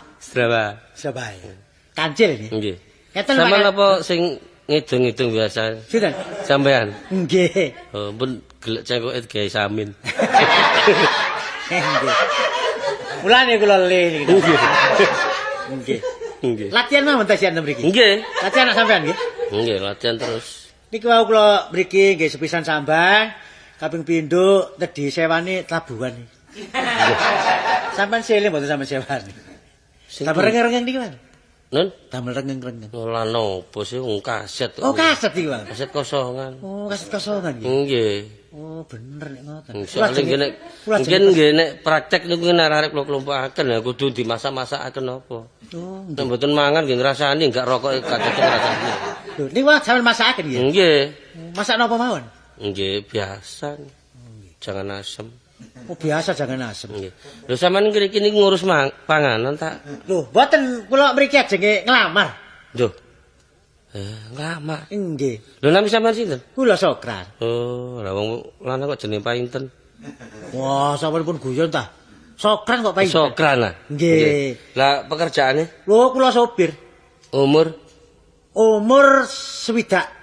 Surabaya. Kancil ini. Nggih. Ngeten Sampeyan Pak. apa sing ngidung-ngidung biasa? Sinten? Sampeyan. Nggih. Oh, pun gelek cengkoke gawe samin. Nggih. Mulane kula le niki. Nggih. Nggih. Latihan mawon ta sian mriki. Nggih. Latihan anak sampean nggih. Nggih, latihan terus. Niki wau kula mriki nggih sepisan sambang, kaping pindho tedhi sewani tabuhan. Sampeyan sele mboten sampeyan sewani. Damel rengeng-rengeng niki, Mas. Nun, Damel rengeng-rengeng. ora nopo sih wong kaset. Oh, kaset iki, Mas. Kaset kosongan. Oh, kaset kosongan nggih. Nggih. Oh, bener nek ngoten. Soale nggih nek mungkin nggih nek praktek niku arek kula kelompokaken ya kudu dimasak-masakaken apa. Oh, Nek mboten mangan nggih ngrasani enggak rokok gak cocok ngrasani. lho niku sampeyan masakaken nggih. Nggih. Masak napa mawon? Nggih, biasa. Jangan asem. Oh, biasa jangan asem. Nggih. Lho sampean ngriki niku ngurus panganan tak? Lho, mboten kula mriki ajenge nglamar. Lho. Ngamar. Nggih. Lho nami sampean sinten? Kula Sokran. Oh, lah wong lanang kok jenenge painten. Wah, sampeyan pun guyon ta. Sokran kok payu. Sokran lah. Nggih. Lah pekerjaane Lho, kula sopir. umur Umur swidak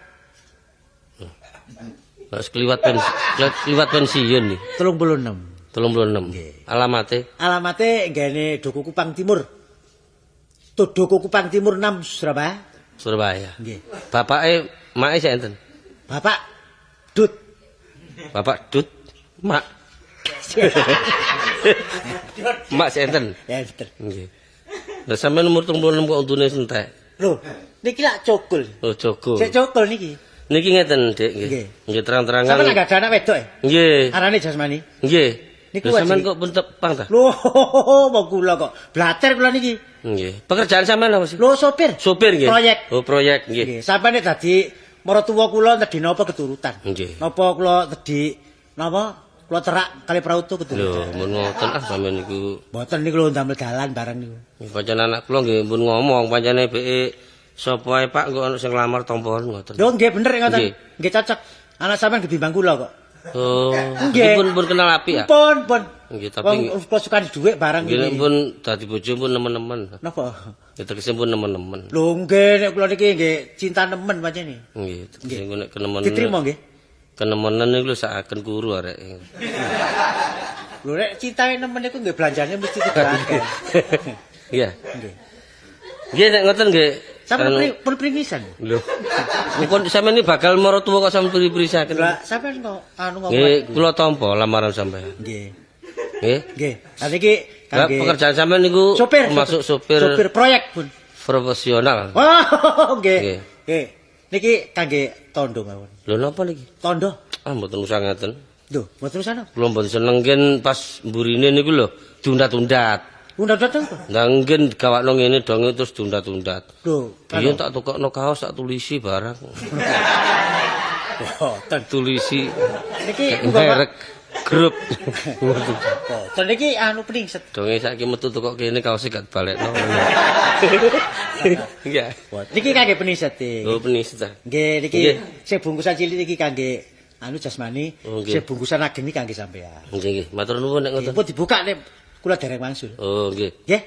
wis kliwat pensiun nih. 36. 36. Alamate Alamate nggene Duku Kupang Timur. Duku Kupang Timur 6 Surabaya. Surabaya. Nggih. Bapake make sinten? Bapak Dut. Bapak Dut, mak. Mak sinten? Ya bener. Nggih. Lah sampean umur 36 kok untune entek. Lho, niki lak cokul. Oh, Joko. Sik cokul niki. Niki ngeten, Dik, nggih. Nggih. Nggih terang-terangan. Sampeyan gak ada anak wedok ya? Nggih. Arane Jasmani. Nggih. Niku Lho sampean wajib. kok pun tepang ta? Lho, wong kula kok blater kula niki. Nggih. Pekerjaan sampean apa sih? Lho, sopir. Sopir nggih. Proyek. Oh, proyek nggih. Nggih, sampeyan nek dadi maratuwa kula tedhi napa keturutan. Nggih. Napa kula tedhi napa kula terak kali prauto Lho, keturutan. mun ngoten sampean niku. Mboten niku lho ndamel dalan bareng niku. Pancen anak kula nggih pun ngomong pancene beke sapa ae Pak kok ana sing nglamar tompon ngoten. Lho nggih bener ngoten. Nggih. Nggih cocok. Anak sampean ketimbang kula kok. Oh, Nggih. pun kenal apik ya. Pun. Nggih, tapi Wong kula suka dhuwit bareng nggih nek iki. pun dadi bojo pun nemen-nemen. Napa? Ya tegese pun nemen-nemen. Lho nggih nek kula niki nggih cinta nemen pancen. Nggih, tegese nek kenemen. Diterima nggih. Kenemenan niku lho sakaken kuru arek. Lho nek cintae nemen niku nggih belanjane mesti dibakake. Iya. Nggih. Nggih nek ngoten nggih. Sampeyan pun pringisan. Lho. Mumpun sampeyan iki bakal maratuwa kok sampeyan pripri-prisaken. Lah sampeyan kok anu ngomong. Nggih, kula tampa lamaran sampeyan. Nggih. Nggih. Nggih. Lah niki Lah kangge pekerjaan sampeyan niku sopir. termasuk sopir Sopir proyek pun. profesional. Oh, nggih. Nggih. Nggih. Niki kangge tondo mawon. Lho napa niki? Tondo. Ah mboten usah ngeten. Lho, mboten usah. Kula mboten seneng ken pas mburine niku lho diundat-undat. Undat-undat apa? Lah ngen gawakno ngene donge terus diundat-undat. Lho, Biyen tak tukokno kaos tak tulisi barang. boten. Tulisi Niki merek grup. boten niki anu pringset. Donge saiki metu tukok kene kaose gak balekno. Iya. Niki kangge peniset. Oh penis ta. Nggih, niki Nggih. sing bungkusan cilik iki kangge anu jasmani, Oh, nggih. sing bungkusan ageng iki kangge sampean. Nggih nggih, matur nuwun nek ngoten. Pun dibuka nek kula dereng wangsul. Oh nggih. Nggih.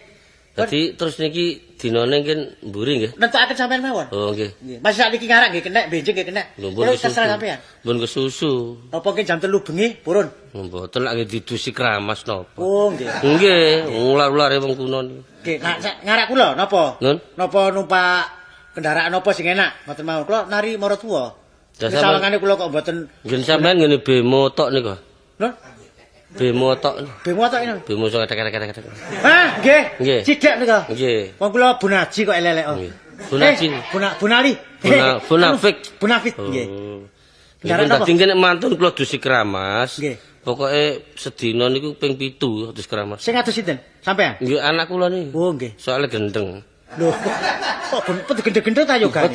Dadi terus niki dinane ken mburi nggih. Nentukaken sampean mawon. Oh nggih. Nggih. Mas sakniki ngarang nggih kenek, benjing nggih kenek. Lho pun Kula kesusu. terserah sampean. Pun kesusu. Apa ki jam 3 bengi purun? Mboten lak didusi kramas napa. Oh, nggih. Nggih, ular-ulare wong kuno niku. Nggih, nah ngarak kula napa? Nun? Napa numpak kendaraan apa sing enak? Mboten mawon. Kula nari Maratua. Dah Sawangane kula kok mboten Nggih sampean ngene bemo tok niku. Nun? Bemo tok. Bemo tok ini. Bemo sing kadek-kadek. Hah, nggih. Nggih. Sidak nika. Nggih. Wong kula bunaji kok elek-elek. Oh. Nggih. Bunaji. Bunali. Bunafik. Bunafik, Oh. nggih. Nggih Kendaraan apa? dadi kene mantun kula dusi kramas. Nggih. Pokoke sedina niku ping 7 dus kramas. Sing atus sinten? Sampean? Nggih anak kula niku. Oh, nggih. Soale gendeng. Lho. Kok gendeng-gendeng ta yoga?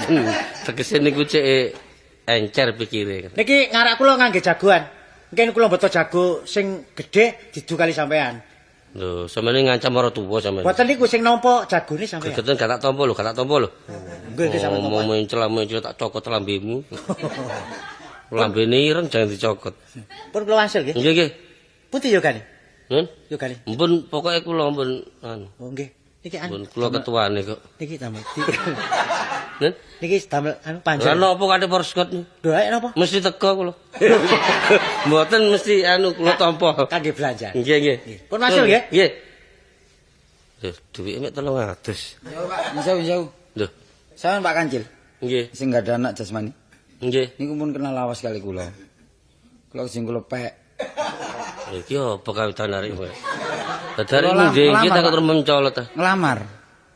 Tegese niku cek encer pikire. Niki ngarak kula ngangge jagoan. Mungkin kula mboten jago sing gedhe didu kali sampean. Lho, sampeyan ngancam ora tuwa sampeyan. Mboten niku sing nampa jagone sampean. Gegeten gak tak tampa lho, gak tak tampa lho. Nggih, nggih sampean. Mau mencel tak cokot lambemu. Lambene ireng jangan dicokot. Pun kula wangsul nggih. Nggih nggih. Pundi yogane? Nun? Yogane. Mpun pokoke kula mpun anu. Oh, nggih. Niki anu. Mpun kula ketuane kok. Niki damel. Nun? Niki damel anu Lah panjen. napa kate porskot niku? Lho, ae napa? Mesti teko kula. Mboten mesti anu kula tampa. Kangge belanja. Nggih nggih. Pun masuk nggih. Nggih. Lho, duwike mek 300. Jauh Pak, jauh. Lho, Sampeyan Pak Kancil, nggih. sing gak ada anak jasmani. Nggih. Niku pun kenal lawas kali kula. Kula sing kula pek. Lha iki apa kawitan arek kowe? Dadare Kula ndi iki ngelamar, tak Pak. mencolot ta. Ngelamar.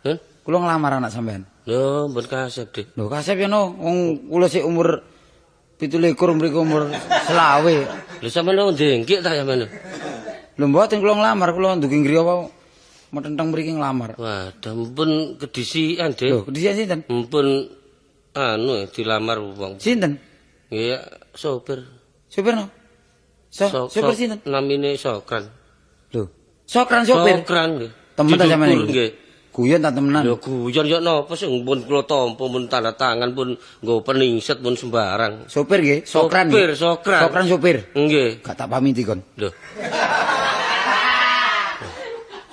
Hah? Kula ngelamar anak sampean. Lho, mbon kasep, Dik. Lho kasep ya no, wong kula sik umur 17 mriku umur 20. Lho sampeyan wong dengkik ta sampeyan? Lho mboten kula ngelamar, kula ndugi griya apa metenteng mriki ngelamar. Waduh, mpun kedisian, Lho, Dik. kedisian sinten? Mpun anu dilamar wong. Sinten? Iya, sopir. Supir no? Supir sinten? Namine Sokran. Lho, Sokran supir. Sokran nggih. Temen ta sampean Didukur, iki? nggih. Guyon ta temenan? Lho guyon yo napa sing pun kula tampa pun tanda tangan pun nggo peningset pun sembarang. Supir nggih, Sokran. Supir, nggih. Sokran. Sokran supir. Nggih. Gak tak pamiti kon. Lho.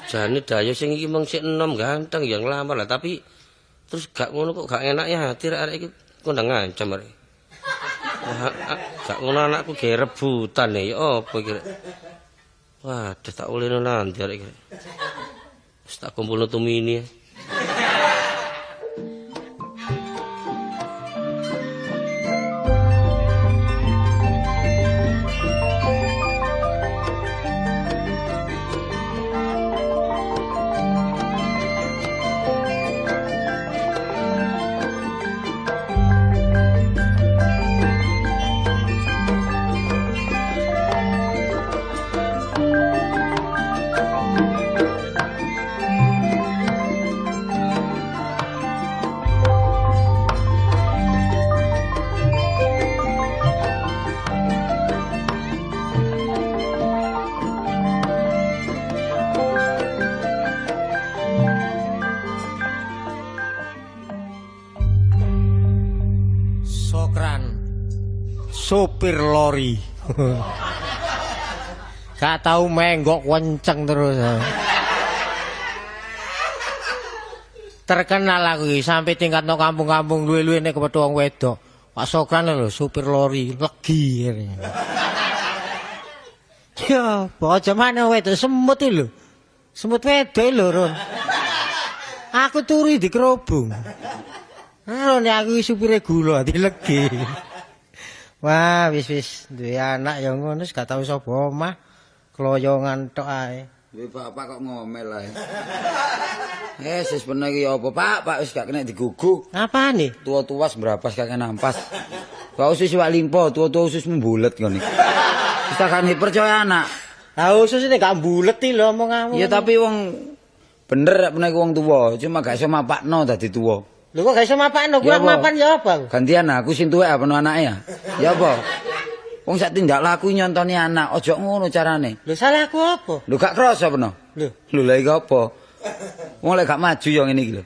Jane Dayo sing iki mung sik enom ganteng ya nglamar lah tapi terus gak ngono kok gak enak ya hati arek iki kondang ngancam arek. Gak ngono anakku ge rebutan ya apa iki rek. Waduh tak ulene nanti arek iki. Wis tak kumpulno tumini. Sokran sopir lori. Gak tahu menggok kenceng terus. Terkenal aku iki sampai tingkat no kampung-kampung luwe-luwe nek kepethuk wong wedok. Pak Sokran lho sopir lori legi. Ya, bocah mana wedok semut iki lho. Semut wedok lho, Ron. Aku turu di kerobong. Ron aku supire gula dilegi. Wah, wis duwe anak ya ngono wis gak tau sapa omah. Kloyongan tok ae. Duwe bapak kok ngomel ae. Wis bener iki apa, Pak? Wis gak kena digugu. Apane? Tua-tua wis mbrapas gak kena ampas. Kok usus iwak limpo, tua-tua usus membulet ngene. Wis Takane percaya anak. Lah usus ini gak mbuleti lho omonganmu. Ya tapi wong bener nek wong tuwa, cuma gak iso mapakno dadi tuwa. Lho kok gak iso mapakno, Ya kurang apa? mapan ya apa? Gantian aku sing tuwek apa anake ya. Ya apa? Wong sak tindak laku nyontoni anak, aja ngono carane. Lho salah aku apa? Lho gak krasa apa no? Lho. Lho lha iki apa? Wong lek gak maju ya ngene iki lho.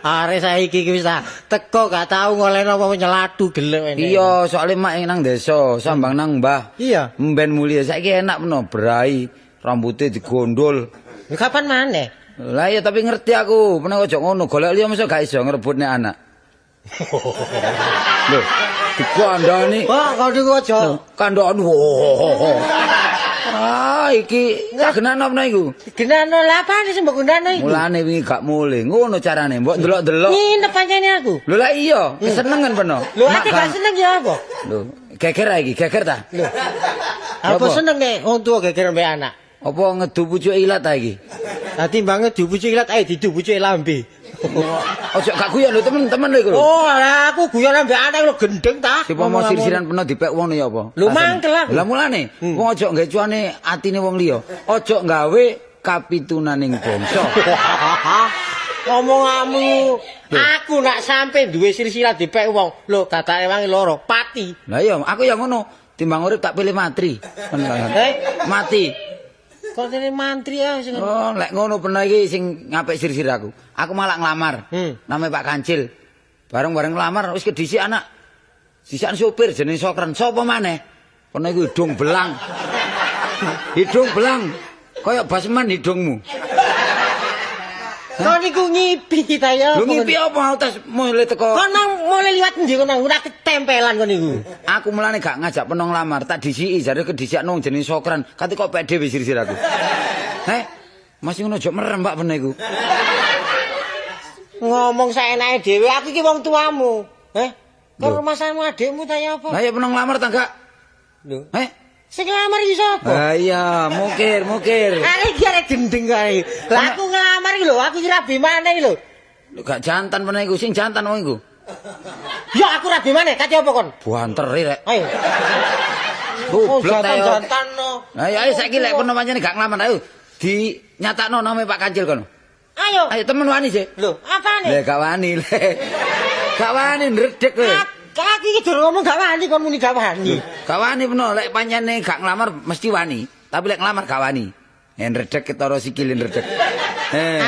Are saiki iki wis teko gak tau ngolehno apa nyelatu gelek ini. Iya, soalnya mak nang desa, sambang nang mbah. Iya. Mben mulia saiki enak peno brai, rambutnya digondol. Lho kapan maneh? Lah ya tapi ngerti aku, peno aja ngono, golek liya mesti gak iso ngrebut nek anak. Lho, dikandani. Kok kok niku aja. Kandhane. Ah, iki gak genano peno iku. Genano lha apane sing mbok gunane iku? Mulane wingi gak mulih. Ngono carane, mbok delok-delok. Nginep pancene aku. Lho lah iya, kesenengan peno. Lho ate gak seneng ya apa? Lho, geger iki, geger ta? Lho. Apa Apa? seneng nek wong tuwa geger mbek anak? Apa ngedu pucuk ilat ta iki? Lah timbange dibuci ilat ae didu buci lambe. Ojo gak guyon lho temen-temen lho iku lho. Oh, lah aku guyon ambek anak lho gendeng ta. Sipomo sirsiran peno dipek wong ya apa? Lho, mangkel aku. Lah mulane wong aja nggawe cuane atine wong liya. Aja nggawe kapitunaning bangsa. Ngomonganmu aku nak sampe duwe silsilah dipek wong. Lho, dadake wangi loro, pati. Lah iya, aku ya ngono. Timbang urip tak pilih matri. Mati. Kok dene mantri ya sing. Oh, lek ngono peno iki sing ngapik sirsir aku. Aku malah nglamar. Name Pak Kancil. Bareng-bareng nglamar wis kedhisik anak. Sisan sopir jenenge Sokren. Sopo maneh? Peno iku hidung belang. Hidung belang. Kaya basman hidungmu. Kok niku ngipi ta ya? Lho ngipi apa utas mulai teko. Kok nang mulai liwat ndi kok nang ora ketempelan kok niku. Aku mulane gak ngajak penong lamar, tak disiki jare kedisiak nang jenenge Sokran. Kate kok pek dhewe sir-sir aku. Masih ngono aja merem Pak ben iku. Ngomong saenake dhewe, aku iki wong tuamu. Kok rumasanmu adikmu ta ya apa? Lah ya penong lamar ta enggak? Lho. Sing ngelamar iki sapa? Lah iya, mukir. Arek iki arek gendeng kae. Lah aku ngelamar iki lho, aku iki rabi maneh iki lho. Lho gak jantan meneh iku, sing jantan wong iku. Ya aku rabi maneh, kate apa kon? Buanteri rek. Ayo. Goblok ta yo. Jantan no. Ayo saiki lek peno pancene gak nglamar ayo dinyatakno name Pak Kancil kono. Ayo. Ayo temen wani sih. Lho, apane? Lah gak wani le. Gak wani ndredeg kowe. Kaki iki durung ngomong gak wani kon muni gak wani. Gak wani peno lek pancene gak nglamar mesti wani, tapi lek nglamar gak wani. Ndredeg ketara sikile ndredeg.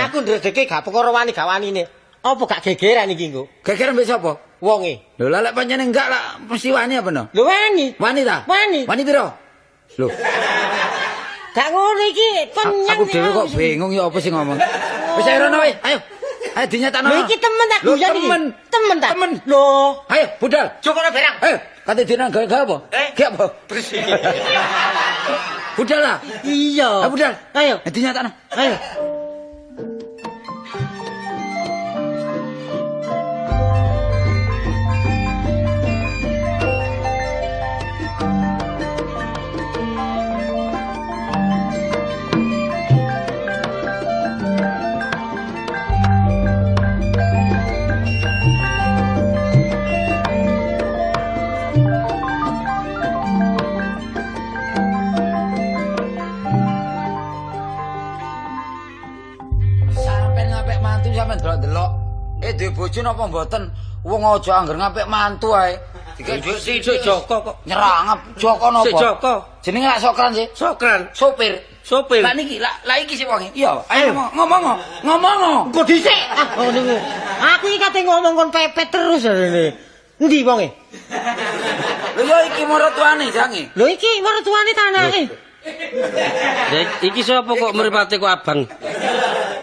Aku ndredege gak perkara wani gak wanine. Apa gak gegeran iki engko? Geger mbek sapa? Wonge. Lho lah lek pancene enggak lah mesti wani apa no? Lho wani. Wani ta? Wani. Wani piro? Lho, gak ngono iki kon aku dhewe kok bingung ya apa sing ngomong. Wis ayo rono wae, ayo. Ayo dinyatakno. Lho iki temen tak guyon iki. Temen ta? Temen. Lho, Ayo budal. jokono berang. Ayo, kate dina gawe apa? Ki apa? Bersih. Budal lah. Iya. Ayo budal. Ayo. Dinyatakno. Ayo. Sampeyan delok-delok. Duwe bojo napa mboten? Wong aja angger ngapik mantu ae. Sik Joko kok. Nyerangap Joko napa? Sik Joko. Jenenge lak Sokran sih. Sokran. Sopir. Sopir. Lah niki, lah iki sih wonge. Iya, ayo ngomong. Kok dhisik? Oh niku. Aku iki kate ngomong kon pepet terus rene. Endi wonge? Lho ya iki maratuane jange. Lho iki maratuane ta anake. Iki sapa kok mripate kok abang?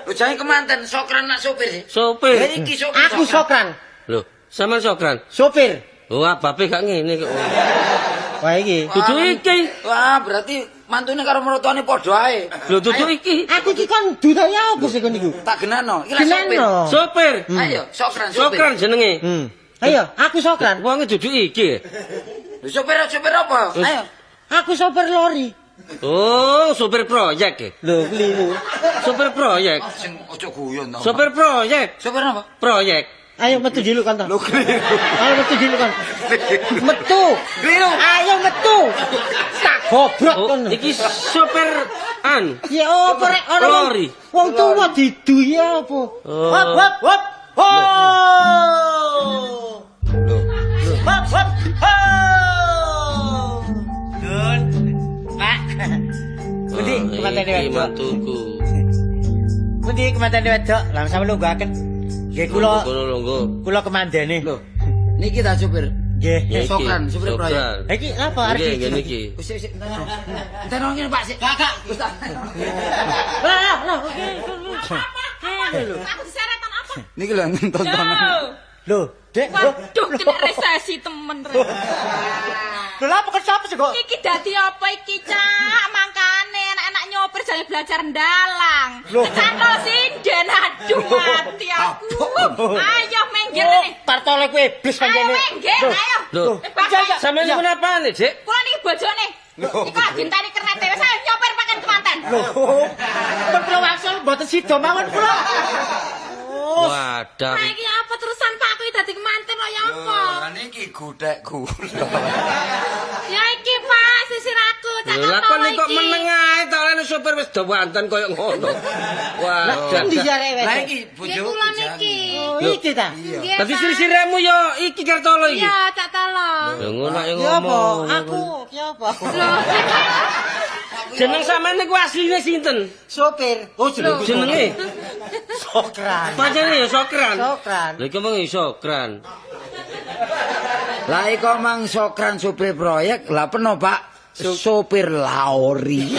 Lho jange kemanten Sokran nak sopir sih. Sopir. Lah iki sopir. Aku Sokran. Lho, sampean Sokran. Sopir. Oh, abape gak ngene kok. Wah iki. Dudu iki. Wah, berarti mantune karo maratuane padha ae. Lho, dudu iki. Aku iki kon dudaya apa sih kon niku? Tak genano. Iki lak sopir. Genano. Sopir. Ayo, Sokran sopir. Sokran jenenge. Ayo, aku Sokran. Wonge dudu iki. Lho sopir apa? Ayo. Aku sopir lori. Oh, sopir proyek. Lho, keliru. Sopir proyek. Sing ojo guyon to. Sopir proyek. Sopir apa? Proyek. Ayo metu jiluk kan to. Lho keliru. Ayo metu jiluk kan. Metu. Keliru. Ayo metu. Tak goblok Oh, kon. iki sopir anu. Ya opo rek ora Lori. wong tuwa didu ya apa? Oh. Hop hop hop. Ho! Hop hop ho! Dun. Pak. Pundi Oh, kemantene iki wedok? mantuku. Pundi kemantene wedok? Lah sampe lungguhaken. Nggih kula kemandene. Lho, niki ta supir. Nggih. Sokran, supir proyek. Iki apa arep Nggih, iki? niki. Wis sik entar ngene Pak sik. Kakak. Lah, Aku diseretan apa? Niki lho tontonan. Lho, Dek. Waduh, kena resesi temen rek. Lho lha apa sapa sih kok? Iki dadi apa iki, Cak? Mangkane anak-anak nyopir jane belajar ndalang. Kecantol sinden, aduh mati aku. Ayo minggir nih. Partole ku iblis Ayo pancene. minggir, ayo. Lho, Bapak, sampeyan niku napa nih, Dik? kula niki bojone. Iku lagi enteni kernet dhewe, saya nyopir pakai kemanten. Pun kula wangsul mboten sida mawon kula. Wadah. Nah, iki apa terusan Pak kuwi dadi kemanten kok ya apa? Lah niki gudek gula. Ya iki Pak sisir aku, Cak Lha kok Tono kok iki. meneng ae ta oleh sopir wis dawanten koyo ngono. Wah. endi jare Lah wedok? iki Nggih bojoku. kula niki. Oh, iki ta. Nggih, Dadi Pak. silir-silirmu yo iki Kartolo iki. Iya, Cak Tolong. Ya ngono ae Ya apa? ngomong. Aku ki apa? Jeneng sampean niku asline sinten? Sopir. Oh, Jenenge Sokran. pancene ya Sokran. Sokran. Lha iki mung Sokran. Lah iku mang sokran supir proyek. Lah peno Pak? Supir laori.